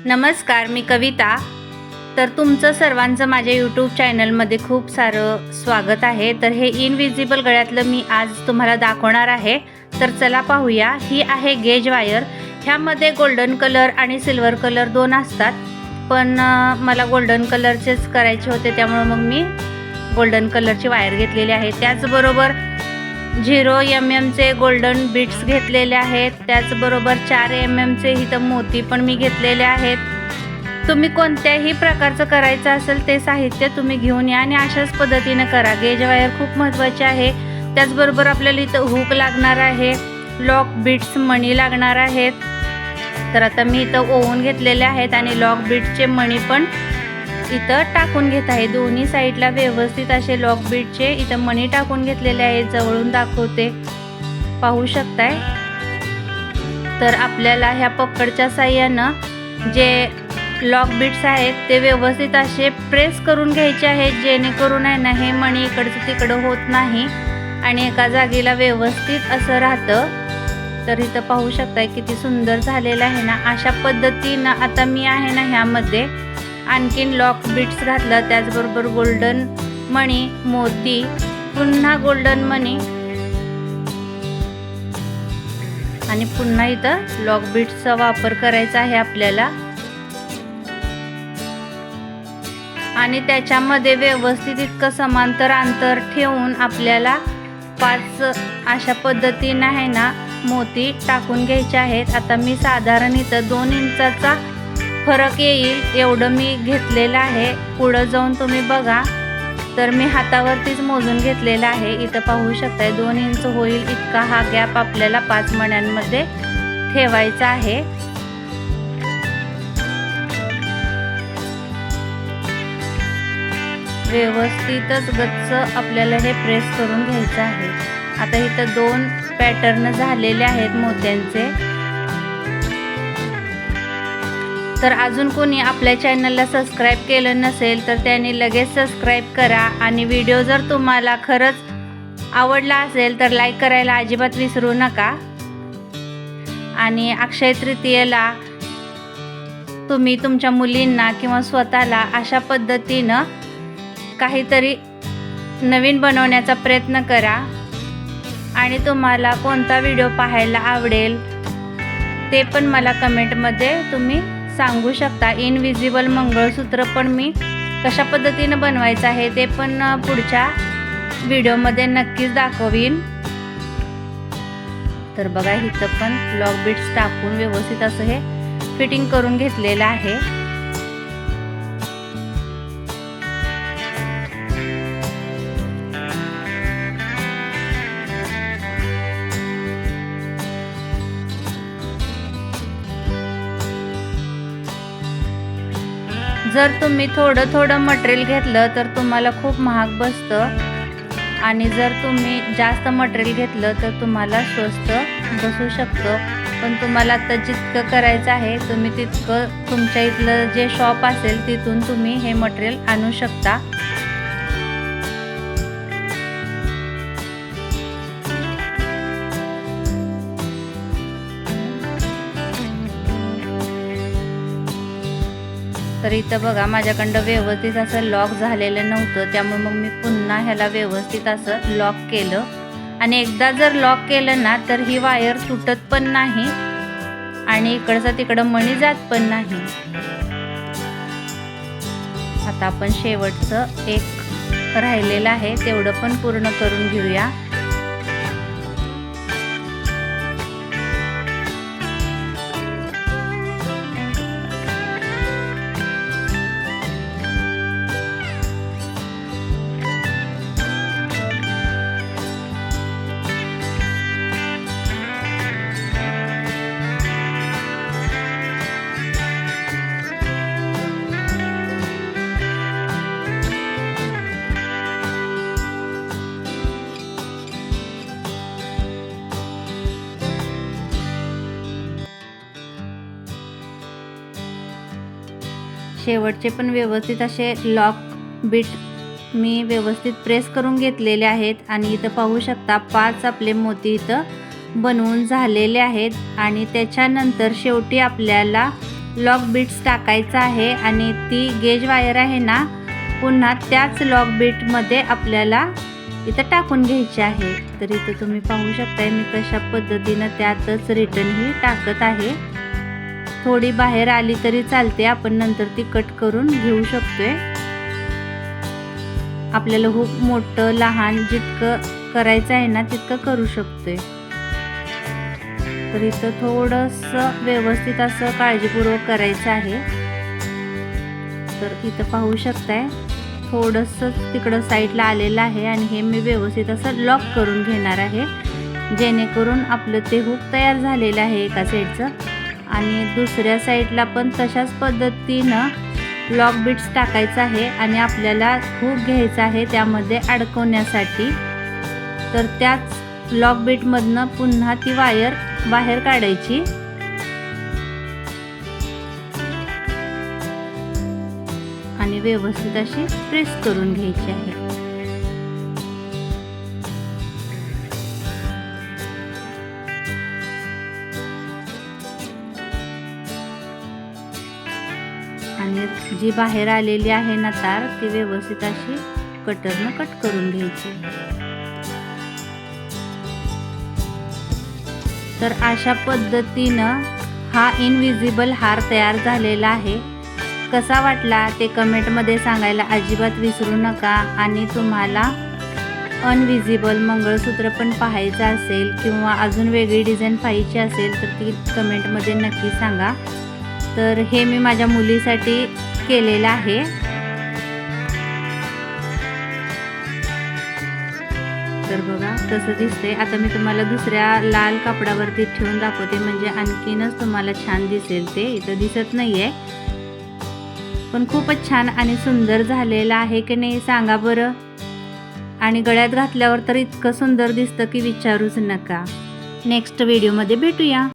नमस्कार, मी कविता। तर तुमचं सर्वांचं माझ्या यूट्यूब चॅनलमध्ये खूप सारं स्वागत आहे। तर हे इनविजिबल गळ्यातलं मी आज तुम्हाला दाखवणार आहे। तर चला पाहूया। ही आहे गेज वायर। ह्यामध्ये गोल्डन कलर आणि सिल्वर कलर दोन असतात, पण मला गोल्डन कलरचेच करायचे होते, त्यामुळे मग मी गोल्डन कलरची वायर घेतलेली आहे। त्याचबरोबर 0 mm चे गोल्डन बीट्स घेतलेले आहेत। त्याचबरोबर 4 mm चे इथं मोती पण मी घेतलेले आहेत। तुम्ही कोणत्याही प्रकारचं करायचं असेल ते साहित्य तुम्ही घेऊन या आणि अशाच पद्धतीने करा। गेज वायर खूप महत्त्वाची आहे। त्याचबरोबर आपल्याला इथं हुक लागणार आहे, लॉक बीट्स मणी लागणार आहेत। तर आता मी इथं ओवून घेतलेले आहेत आणि लॉक बीट्सचे मणी पण इथं टाकून घेत आहे। दोन्ही साईडला व्यवस्थित असे लॉक बीटचे इथं मणी टाकून घेतलेले आहेत। जवळून दाखवते, पाहू शकताय। तर आपल्याला ह्या पकडच्या साहाय्यानं जे लॉक बीट्स आहेत ते व्यवस्थित असे प्रेस करून घ्यायचे आहेत, जेणेकरून आहे ना हे मणी इकडचं तिकडं होत नाही आणि एका जागेला व्यवस्थित असं राहतं। तर इथं पाहू शकताय किती सुंदर झालेलं आहे ना। अशा पद्धतीनं आता मी आहे ना ह्यामध्ये आणखीन लॉक बीट्स घातलं, त्याचबरोबर गोल्डन मणी, मोती, पुन्हा गोल्डन मणी आणि पुन्हा इथं लॉक बीट्सचा वापर करायचा आहे आपल्याला। आणि त्याच्यामध्ये व्यवस्थित इतकं समांतर अंतर ठेवून आपल्याला 5 अशा पद्धतीने आहे ना मोती टाकून घ्यायचे आहेत। आता मी साधारण इथं 2 इंचाचा फरक येईल एवढं मी घेतलेलं आहे। पुढं जाऊन तुम्ही बघा, तर मी हातावरतीच मोजून घेतलेला आहे। इथं पाहू शकताय 2 इंच होईल इतका हा गॅप आपल्याला 5 मण्यांमध्ये ठेवायचा आहे। व्यवस्थितच गच्च आपल्याला हे प्रेस करून घ्यायचं आहे। आता इथं 2 पॅटर्न झालेले आहेत मोत्यांचे। तर अजून कोणी आपल्या चॅनलला सबस्क्राईब केलं नसेल तर त्याने लगेच सबस्क्राईब करा आणि व्हिडिओ जर तुम्हाला खरंच आवडला असेल तर लाईक करायला अजिबात विसरू नका। आणि अक्षय तृतीयेला तुम्ही तुमच्या मुलींना किंवा स्वतःला अशा पद्धतीनं काहीतरी नवीन बनवण्याचा प्रयत्न करा। आणि तुम्हाला कोणता व्हिडिओ पाहायला आवडेल ते पण मला कमेंटमध्ये तुम्ही सांगू शकता। इनविजिबल मंगळसूत्र पण मी कशा पद्धतीने बनवायचं आहे ते पण पुढच्या व्हिडिओमध्ये नक्कीच दाखवीन। तर बघा इथं पण लॉक बीट्स टाकून व्यवस्थित असं हे फिटिंग करून घेतलेलं आहे। जर तुम्ही थोडं मटेरियल घेतलं तर तुम्हाला खूप महाग बसतं आणि जर तुम्ही जास्त मटेरियल घेतलं तर तुम्हाला स्वस्त बसू शकतं। पण तुम्हाला आता जितकं करायचं आहे तुम्ही तितकं तुमच्या इथलं जे शॉप असेल तिथून तुम्ही हे मटेरियल आणू शकता। तर इथं बघा माझ्याकडं व्यवस्थित असं लॉक झालेलं नव्हतं, त्यामुळे मग मी पुन्हा ह्याला व्यवस्थित असं लॉक केलं। आणि एकदा जर लॉक केलं ना तर ही वायर तुटत पण नाही आणि इकडचा तिकडं मणी जात पण नाही। आता आपण शेवटचं एक राहिलेलं आहे तेवढं पण पूर्ण करून घेऊया। शेवटचे पण व्यवस्थित असे लॉक बीट मी व्यवस्थित प्रेस करून घेतलेले आहेत। आणि इथं पाहू शकता 5 आपले मोती इथं बनवून झालेले आहेत। आणि त्याच्यानंतर शेवटी आपल्याला लॉक बीट्स टाकायचा आहे आणि ती गेज वायर आहे ना पुन्हा त्याच लॉक बीटमध्ये आपल्याला इथं टाकून घ्यायची आहे। तर इथं तुम्ही पाहू शकताय मी कशा पद्धतीनं त्यातच रिटर्न ही टाकत आहे। थोडी बाहेर आली तरी चालते, आपण नंतर ती कट करून घेऊ शकतोय। आपल्याला हुक मोठं लहान जितकं करायचं आहे ना तितकं करू शकतोय। तर इथं थोडंसं व्यवस्थित असं काळजीपूर्वक करायचं आहे। तर इथं पाहू शकताय थोडंसं तिकडं साईडला आलेलं आहे आणि हे मी व्यवस्थित असं लॉक करून घेणार आहे, जेणेकरून आपलं ते हुक तयार झालेलं आहे एका साईडचं। आणि दुसऱ्या साईडला पण तशाच पद्धतीनं लॉक बीट्स टाकायचं आहे आणि आपल्याला हुक घ्यायचा आहे त्यामध्ये अडकवण्यासाठी। तर त्याच लॉक बीटमधनं पुन्हा ती वायर बाहेर काढायची आणि व्यवस्थित अशी प्रेस करून घ्यायची आहे। आणि जी बाहेर आलेली आहे ना तार ती व्यवस्थित अशी कटरनं कट करून घ्यायची। तर अशा पद्धतीनं हा इनविजिबल हार तयार झालेला आहे। कसा वाटला ते कमेंटमध्ये सांगायला अजिबात विसरू नका। आणि तुम्हाला अनविजिबल मंगळसूत्र पण पाहायचं असेल किंवा अजून वेगळी डिझाईन पाहिजे असेल तर ती कमेंटमध्ये नक्की सांगा। तर हे मी माझ्या मुलीसाठी केलेलं आहे। तर बघा कसं दिसते। आता मी तुम्हाला दुसऱ्या लाल कापडावरती ठेवून दाखवते म्हणजे आणखीनच तुम्हाला छान दिसेल। ते इथं दिसत नाहीये पण खूपच छान आणि सुंदर झालेलं आहे की नाही सांगा बरं। आणि गळ्यात घातल्यावर तर इतकं सुंदर दिसतं की विचारूच नका। नेक्स्ट व्हिडिओमध्ये भेटूया।